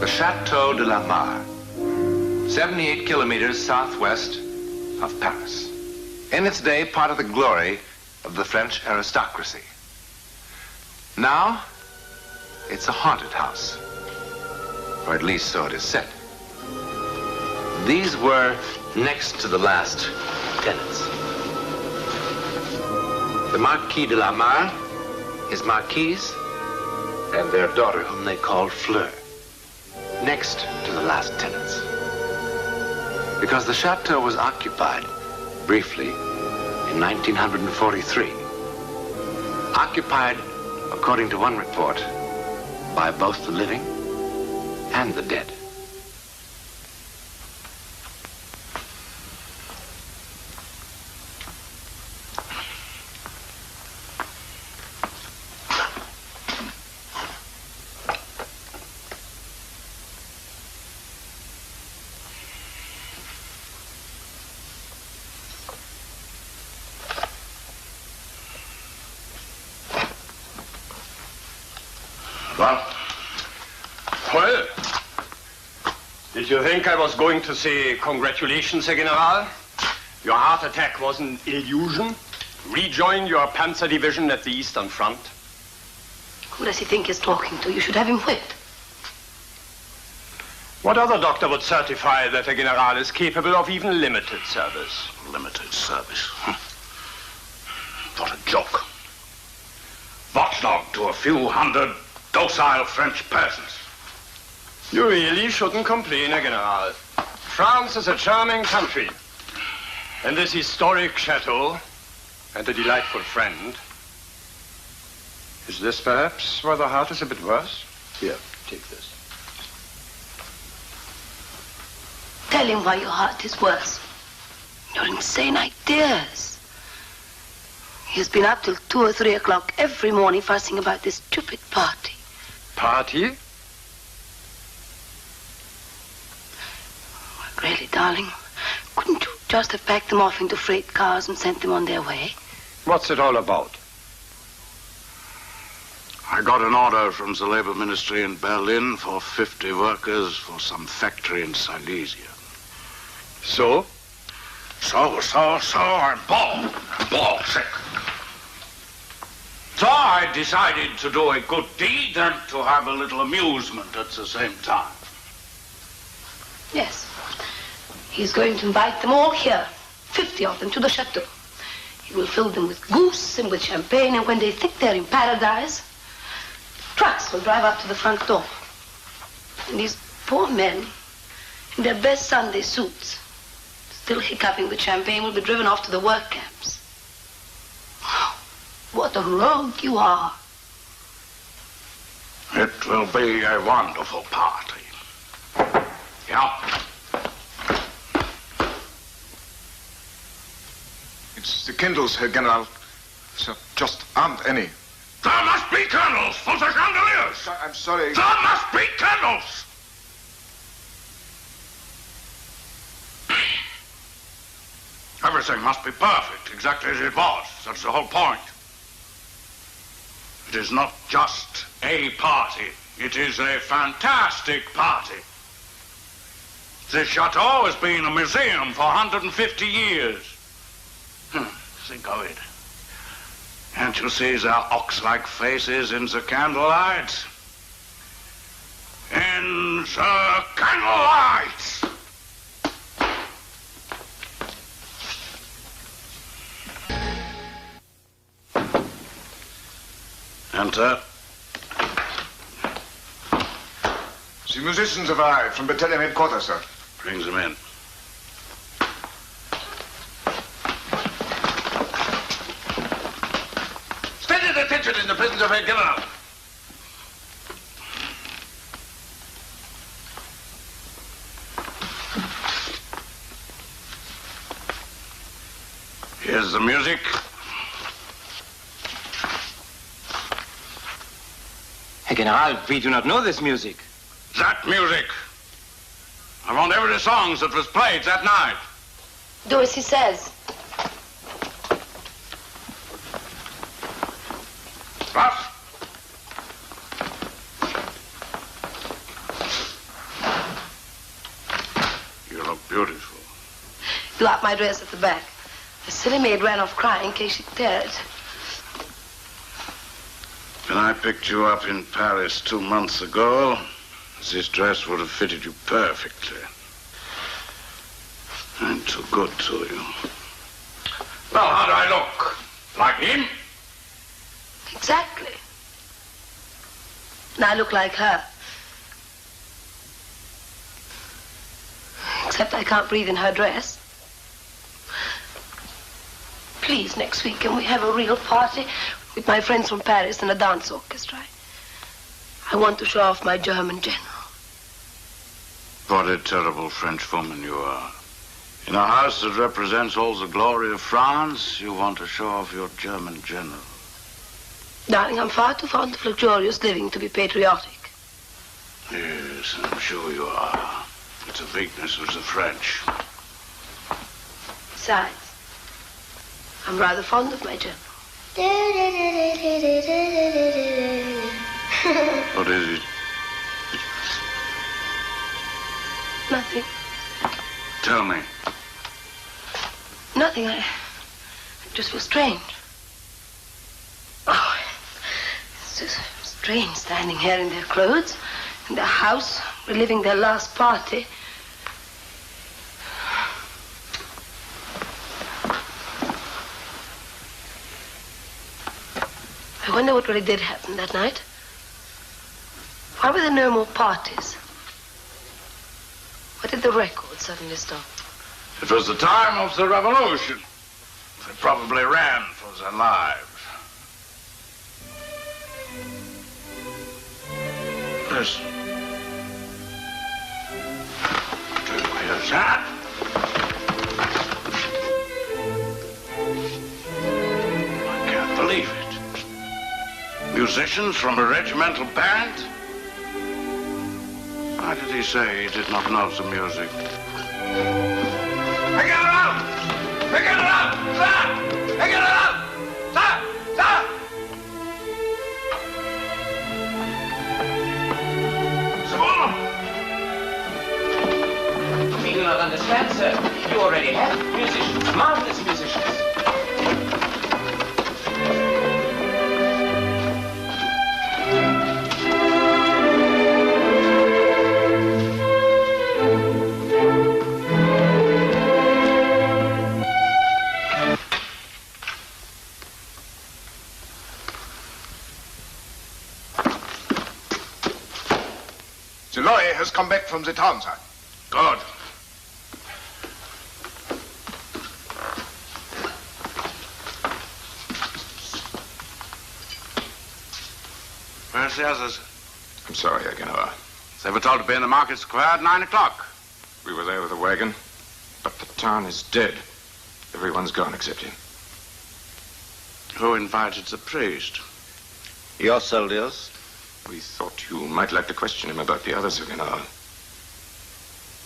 the Chateau de la Mare, 78 kilometers southwest of Paris. In its day, part of the glory of the French aristocracy. Now, it's a haunted house, or at least so it is said. These were next to the last tenants. The Marquis de la Mare, his marquise, and their daughter, whom they called Fleur, next to the last tenants. Because the chateau was occupied, briefly, in 1943. Occupied, according to one report, by both the living and the dead. Well, did you think I was going to say congratulations, Herr General? Your heart attack was an illusion. Rejoin your Panzer Division at the Eastern Front. Who does he think he's talking to? You should have him whipped. What other doctor would certify that a General is capable of even limited service? Limited service? What a joke. Watchdog to a few hundred docile French peasants. You really shouldn't complain, Herr General. France is a charming country. And this historic chateau, and a delightful friend. Is this perhaps where the heart is a bit worse? Here, take this. Tell him why your heart is worse. Your insane ideas. He's been up till 2 or 3 o'clock every morning fussing about this stupid party. Party? Really, darling, couldn't you just have packed them off into freight cars and sent them on their way? What's it all about? I got an order from the Labor Ministry in Berlin for 50 workers for some factory in Silesia. So? I'm ball sick. So I decided to do a good deed and to have a little amusement at the same time. Yes. He's going to invite them all here, 50 of them, to the chateau. He will fill them with goose and with champagne, and when they think they're in paradise, trucks will drive up to the front door. And these poor men, in their best Sunday suits, still hiccuping with champagne, will be driven off to the work camps. What a rogue you are. It will be a wonderful party. Yeah. It's the candles, Herr General. There just aren't any. There must be candles for the chandeliers. I'm sorry. There must be candles. Everything must be perfect, exactly as it was. That's the whole point. It is not just a party. It is a fantastic party. This chateau has been a museum for 150 years. Think of it. Can't you see their ox-like faces in the candlelight? In the candlelight! Enter. The musicians arrived from battalion headquarters, sir. Brings them in. Splendid attention in the presence of a general. Here's the music. Herr General, we do not know this music. That music. I want every song that was played that night. Do as he says. What? Beautiful. You like my dress at the back. The silly maid ran off crying in case she'd tear it. When I picked you up in Paris 2 months ago, this dress would have fitted you perfectly. I'm too good to you. Well, how do I look? Like him? Exactly. And I look like her. Except I can't breathe in her dress. Please, next week, can we have a real party with my friends from Paris and a dance orchestra? I want to show off my German general. What a terrible French woman you are. In a house that represents all the glory of France, you want to show off your German general. Darling, I'm far too fond of luxurious living to be patriotic. Yes, I'm sure you are. It's a weakness of the French. Besides, I'm rather fond of my general. What is it? Nothing. Tell me. Nothing. I just feel strange. Oh, it's just strange standing here in their clothes, in their house, reliving their last party. I wonder what really did happen that night. Why were there no more parties? Why did the record suddenly stop? It was the time of the revolution. They probably ran for their lives. Listen. Do you hear that? I can't believe it. Musicians from a regimental band? Why did he say he did not know the music? Figure it out! Figure it out! Stop! Figure it out! Stop! Stop! Simone! We do not understand, sir. You already have musicians, marvelous musicians. The lawyer has come back from the town, sir. Good. Where's the others? I'm sorry, Agenor. They were told to be in the market square at 9 o'clock. We were there with a wagon, but the town is dead. Everyone's gone except him. Who invited the priest? Your soldiers? We thought you might like to question him about the others, Agenor.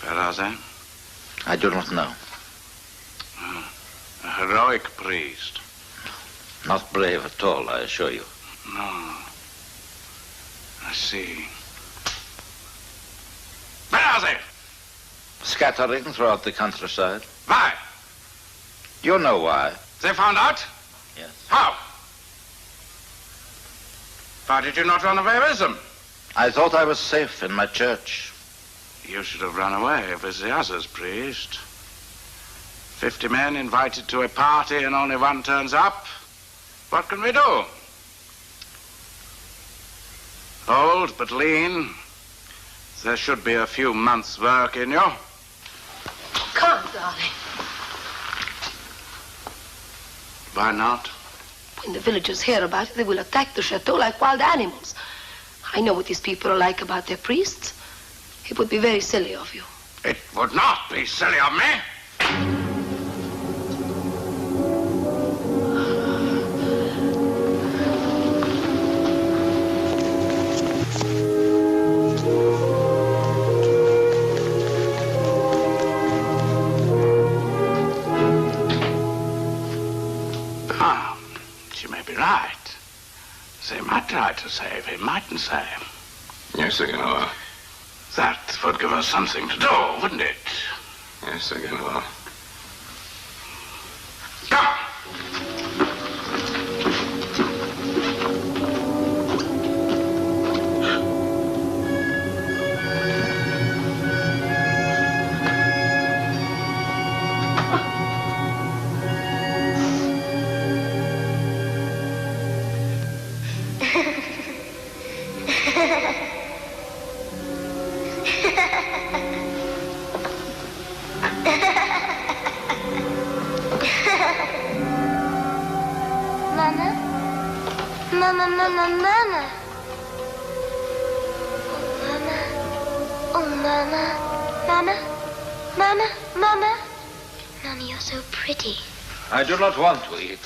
Where are they? I do not know. A heroic priest. Not brave at all, I assure you. No. I see. Where are they? Scattering throughout the countryside. Why? You know why. They found out? Yes. How? Why did you not run away with them? I thought I was safe in my church. You should have run away with the others, priest. 50 men invited to a party and only one turns up. What can we do? Old but lean. There should be a few months' work in you. Come, darling. Why not? When the villagers hear about it, they will attack the chateau like wild animals. I know what these people are like about their priests. It would be very silly of you. It would not be silly of me. Right. They might try to save him, mightn't they? Yes, Agenor. That would give us something to do, wouldn't it? Yes, I get along. Come! Mama. Oh, Mama. Mama, you're so pretty. I do not want to eat.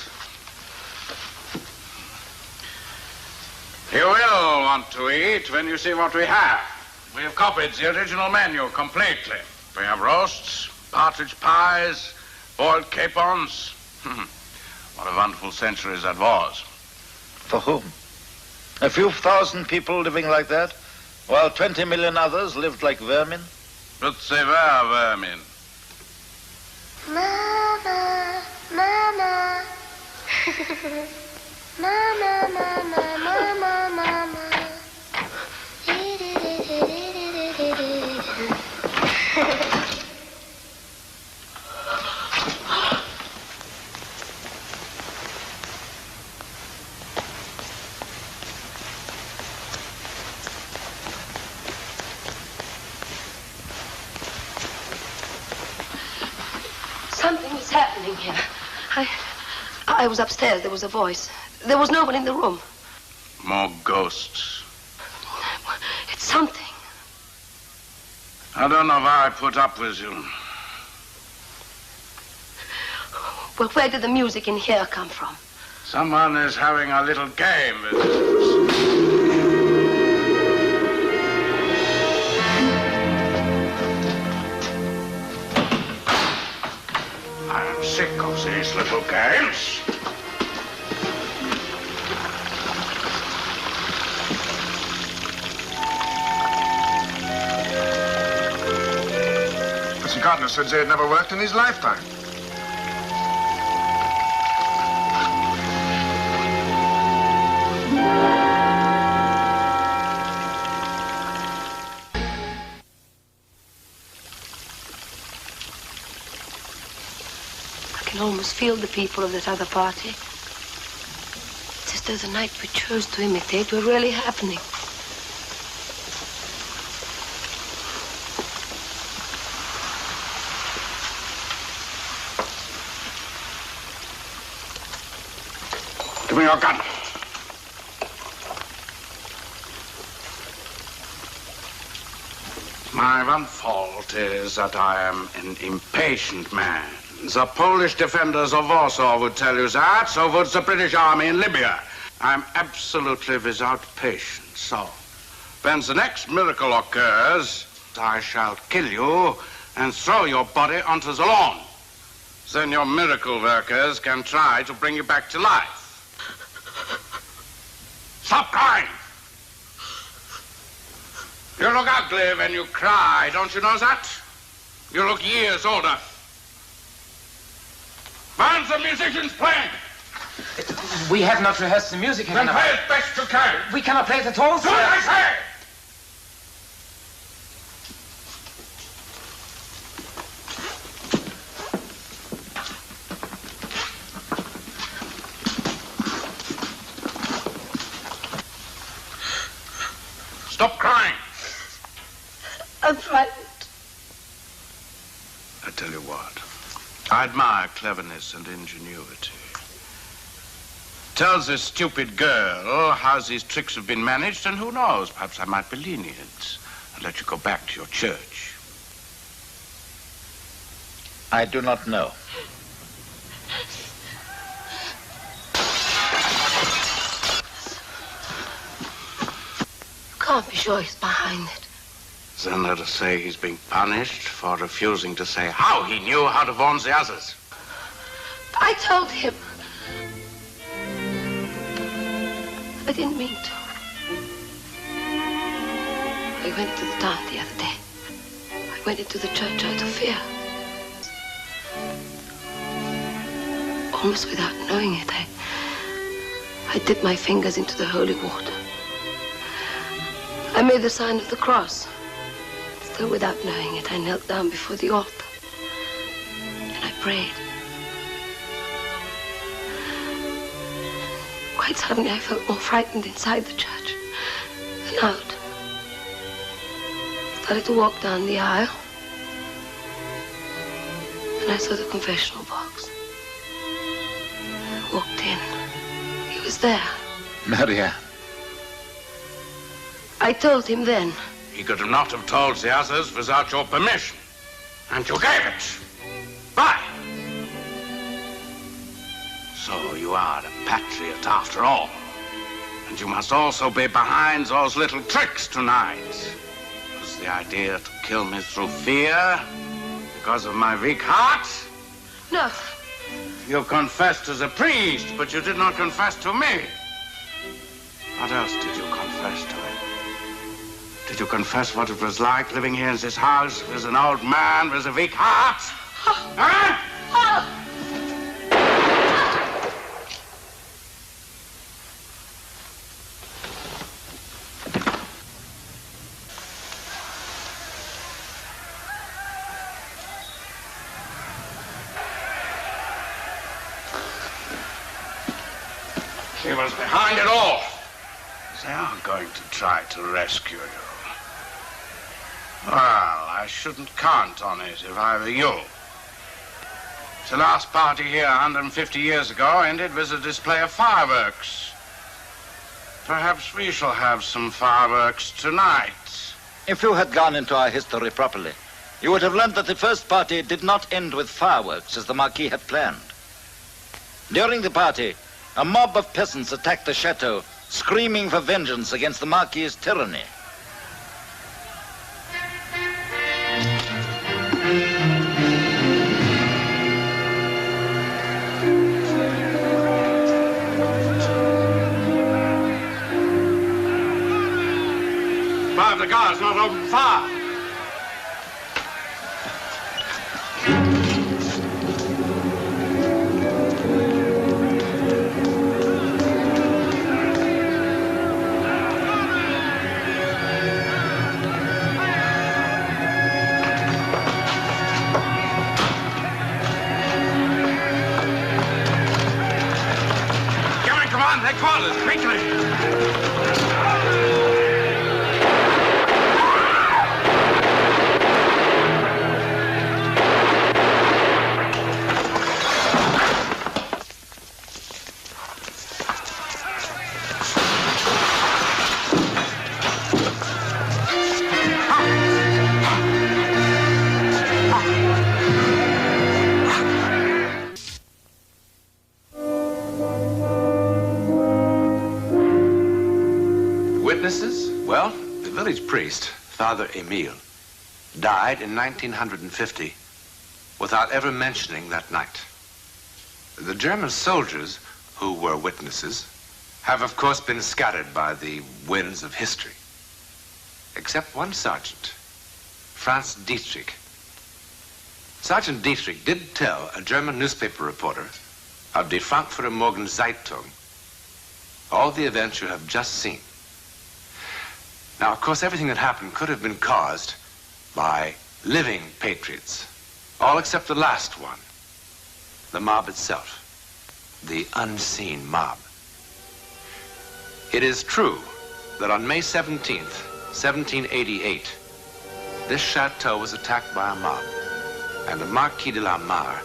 You will want to eat when you see what we have. We have copied the original menu completely. We have roasts, partridge pies, boiled capons. What a wonderful century that was. For whom? A few thousand people living like that, while 20 million others lived like vermin? But they were vermin. Mama. Mama. Something is happening here. I was upstairs. There was a voice. There was no one in the room. More ghosts. It's something. I don't know why I put up with you. Well, where did the music in here come from? Someone is having a little game with us. I'm sick of these little games. Mr. Gardner said they had never worked in his lifetime. I can almost feel the people of that other party. It's as though the night we chose to imitate were really happening. Give me your gun. My one fault is that I am an impatient man. The Polish defenders of Warsaw would tell you that, so would the British Army in Libya. I'm absolutely without patience, so when the next miracle occurs, I shall kill you and throw your body onto the lawn. Then your miracle workers can try to bring you back to life. Stop crying! You look ugly when you cry, don't you know that? You look years older. When's the musicians playing? We have not rehearsed the music. Then play as best you can. We cannot play it at all, Do sir. what I say! Stop crying. I'm frightened. I tell you what. I admire cleverness and ingenuity. Tell this stupid girl how these tricks have been managed, and who knows, perhaps I might be lenient and let you go back to your church. I do not know. You can't be sure he's behind it. Then let us say he's being punished for refusing to say how he knew how to warn the others. I told him. I didn't mean to. I went into the town the other day. I went into the church out of fear. almost without knowing it, I dipped my fingers into the holy water. I made the sign of the cross. Still without knowing it, I knelt down before the altar. And I prayed. Quite suddenly, I felt more frightened inside the church than out. Started to walk down the aisle. And I saw the confessional box. I walked in. He was there. Marianne. I told him then. He could not have told the others without your permission. And you gave it. Why? So you are a patriot after all. And you must also be behind those little tricks tonight. Was the idea to kill me through fear? Because of my weak heart? No. You confessed to the priest, but you did not confess to me. What else did you confess to him? Did you confess what it was like living here in this house with an old man with a weak heart? Huh? She was behind it all. They are going to try to rescue you. Well, I shouldn't count on it if I were you. The last party here 150 years ago ended with a display of fireworks. Perhaps we shall have some fireworks tonight. If you had gone into our history properly, you would have learned that the first party did not end with fireworks as the Marquis had planned. During the party, a mob of peasants attacked the chateau, screaming for vengeance against the Marquis's tyranny. Why have the guards not opened fire? Headquarters, quickly! Witnesses? Well, the village priest, Father Emile, died in 1950 without ever mentioning that night. The German soldiers who were witnesses have, of course, been scattered by the winds of history. Except one sergeant, Franz Dietrich. Sergeant Dietrich did tell a German newspaper reporter of Die Frankfurter Morgenzeitung all the events you have just seen. Now, of course, everything that happened could have been caused by living patriots, all except the last one, the mob itself, the unseen mob. It is true that on May 17th, 1788, this chateau was attacked by a mob, and the Marquis de la Mare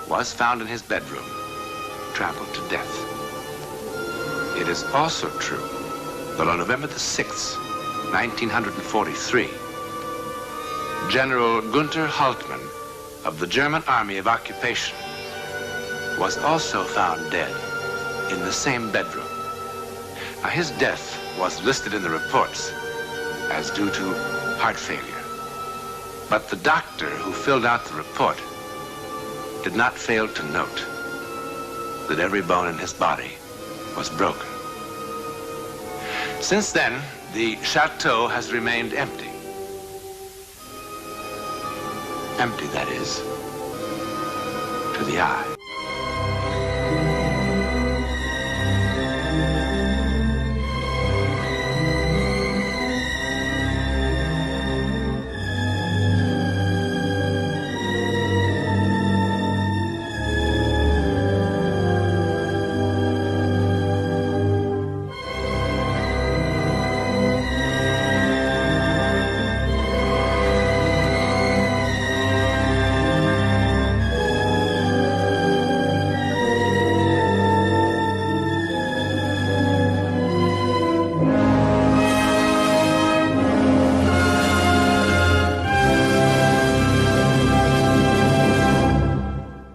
was found in his bedroom, trampled to death. It is also true that on November the 6th, 1943, General Gunther Hauptmann of the German Army of Occupation was also found dead in the same bedroom. Now, his death was listed in the reports as due to heart failure. But the doctor who filled out the report did not fail to note that every bone in his body was broken. Since then, the chateau has remained empty. Empty, that is, to the eye.